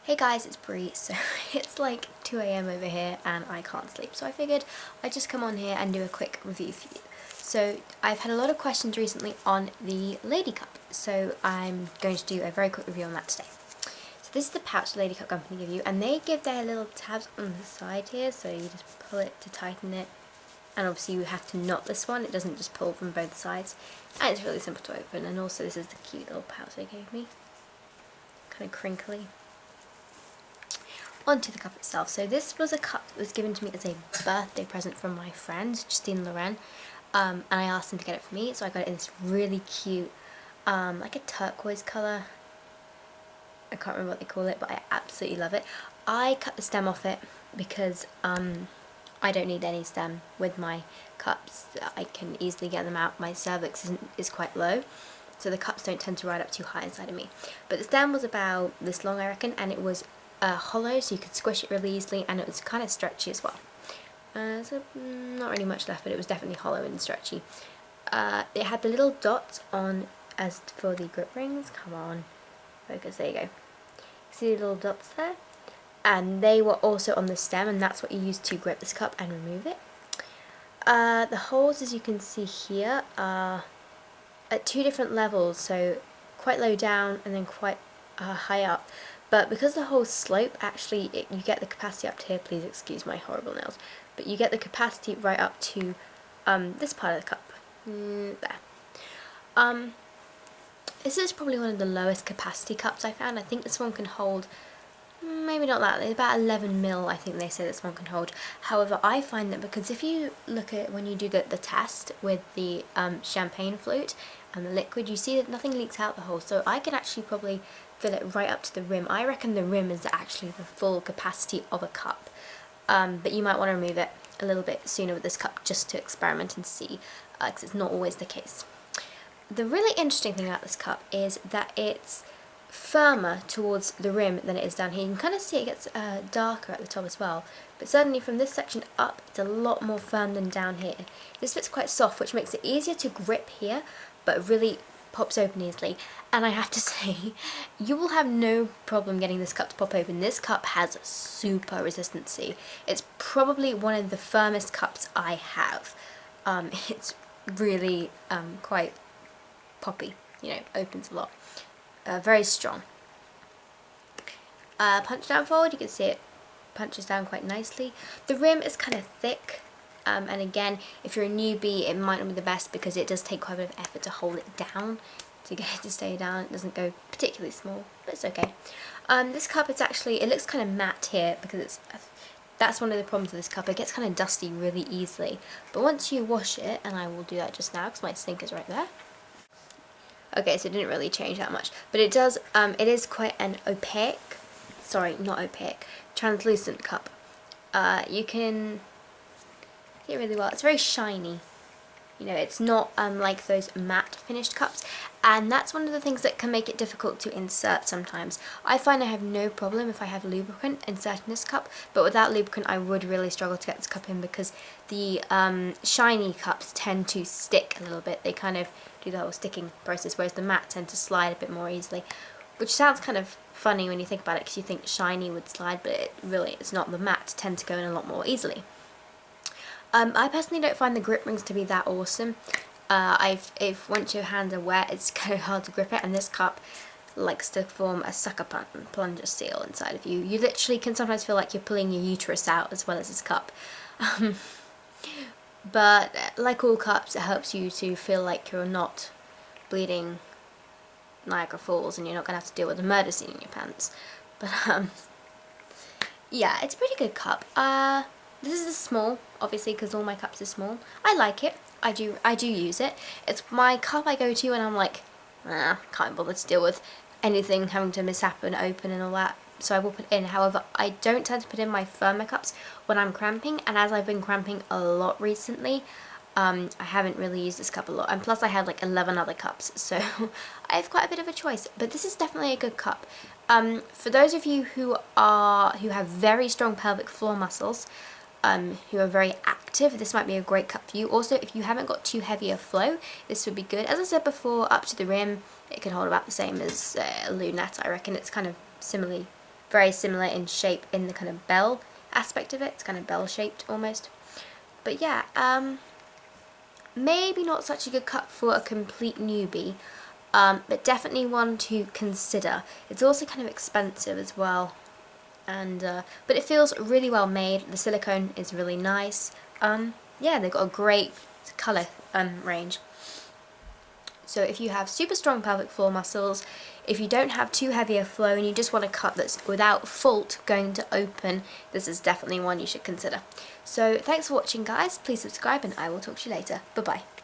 Hey guys, it's Bree. So it's like 2 a.m. over here and I can't sleep, so I figured I'd just come on here and do a quick review for you. So I've had a lot of questions recently on the Lady Cup, so I'm going to do a very quick review on that today. So this is the pouch the Lady Cup company give you, and they give their little tabs on the side here, so you just pull it to tighten it, and obviously you have to knot this one, it doesn't just pull from both sides, and it's really simple to open. And also this is the cute little pouch they gave me, kind of crinkly. Onto the cup itself. So this was a cup that was given to me as a birthday present from my friend Justine Loren, and I asked him to get it for me, so I got it in this really cute like a turquoise colour. I can't remember what they call it, but I absolutely love it. I cut the stem off it because I don't need any stem with my cups. I can easily get them out. My cervix is quite low, so the cups don't tend to ride up too high inside of me. But the stem was about this long, I reckon, and it was hollow, so you could squish it really easily, and it was kind of stretchy as well. So not really much left, but it was definitely hollow and stretchy. It had the little dots on as for the grip rings. Come on, focus, there you go. See the little dots there? And they were also on the stem, and that's what you use to grip this cup and remove it. The holes, as you can see here, are at two different levels, so quite low down and then quite high up. But because the holes slope, actually you get the capacity up to here. Please excuse my horrible nails, but you get the capacity right up to this part of the cup. There. This is probably one of the lowest capacity cups I found. I think this one can hold, maybe not that, about 11 mil I think they say this one can hold. However, I find that because if you look at when you do the test with the champagne flute and the liquid, you see that nothing leaks out the hole, so I can actually probably fill it right up to the rim. I reckon the rim is actually the full capacity of a cup, but you might want to remove it a little bit sooner with this cup just to experiment and see, because it's not always the case. The really interesting thing about this cup is that it's firmer towards the rim than it is down here. You can kind of see it gets darker at the top as well, but certainly from this section up it's a lot more firm than down here. This bit's quite soft, which makes it easier to grip here, but really pops open easily. And I have to say, you will have no problem getting this cup to pop open. This cup has super resistancy. It's probably one of the firmest cups I have. It's really quite poppy, you know, opens a lot. Very strong. Punch down forward, you can see it punches down quite nicely. The rim is kind of thick, and again, if you're a newbie, it might not be the best because it does take quite a bit of effort to hold it down, to get it to stay down. It doesn't go particularly small, but it's okay. This cup, it's actually, it looks kind of matte here because that's one of the problems with this cup. It gets kind of dusty really easily, but once you wash it, and I will do that just now because my sink is right there. Okay, so it didn't really change that much, but it does, it is quite an opaque, sorry, not opaque, translucent cup. You can see it really well. It's very shiny. You know, it's not like those matte finished cups, and that's one of the things that can make it difficult to insert sometimes. I find I have no problem if I have lubricant inserting this cup, but without lubricant I would really struggle to get this cup in because the shiny cups tend to stick a little bit. They kind of do the whole sticking process, whereas the matte tend to slide a bit more easily, which sounds kind of funny when you think about it because you think shiny would slide, but it's not. The matte tend to go in a lot more easily. I personally don't find the grip rings to be that awesome. If once your hands are wet, it's kind of hard to grip it, and this cup likes to form a sucker plunger seal inside of you. You literally can sometimes feel like you're pulling your uterus out as well as this cup. But like all cups, it helps you to feel like you're not bleeding Niagara Falls and you're not going to have to deal with a murder scene in your pants. But yeah, it's a pretty good cup. This is small, obviously, because all my cups are small. I like it. I do use it. It's my cup I go to when I'm like, can't bother to deal with anything having to mishap and open and all that. So I will put it in. However, I don't tend to put in my firmer cups when I'm cramping, and as I've been cramping a lot recently, I haven't really used this cup a lot. And plus I have like 11 other cups, so I have quite a bit of a choice. But this is definitely a good cup. For those of you who have very strong pelvic floor muscles, who are very active, this might be a great cup for you. Also, if you haven't got too heavy a flow, this would be good. As I said before, up to the rim, it can hold about the same as a lunette. I reckon it's kind of similarly very similar in shape in the kind of bell aspect of it. It's kind of bell shaped almost. But yeah, maybe not such a good cut for a complete newbie, but definitely one to consider. It's also kind of expensive as well, and but it feels really well made. The silicone is really nice. Yeah, they've got a great colour range. So if you have super strong pelvic floor muscles, if you don't have too heavy a flow and you just want a cut that's without fault going to open, this is definitely one you should consider. So thanks for watching guys, please subscribe and I will talk to you later. Bye bye.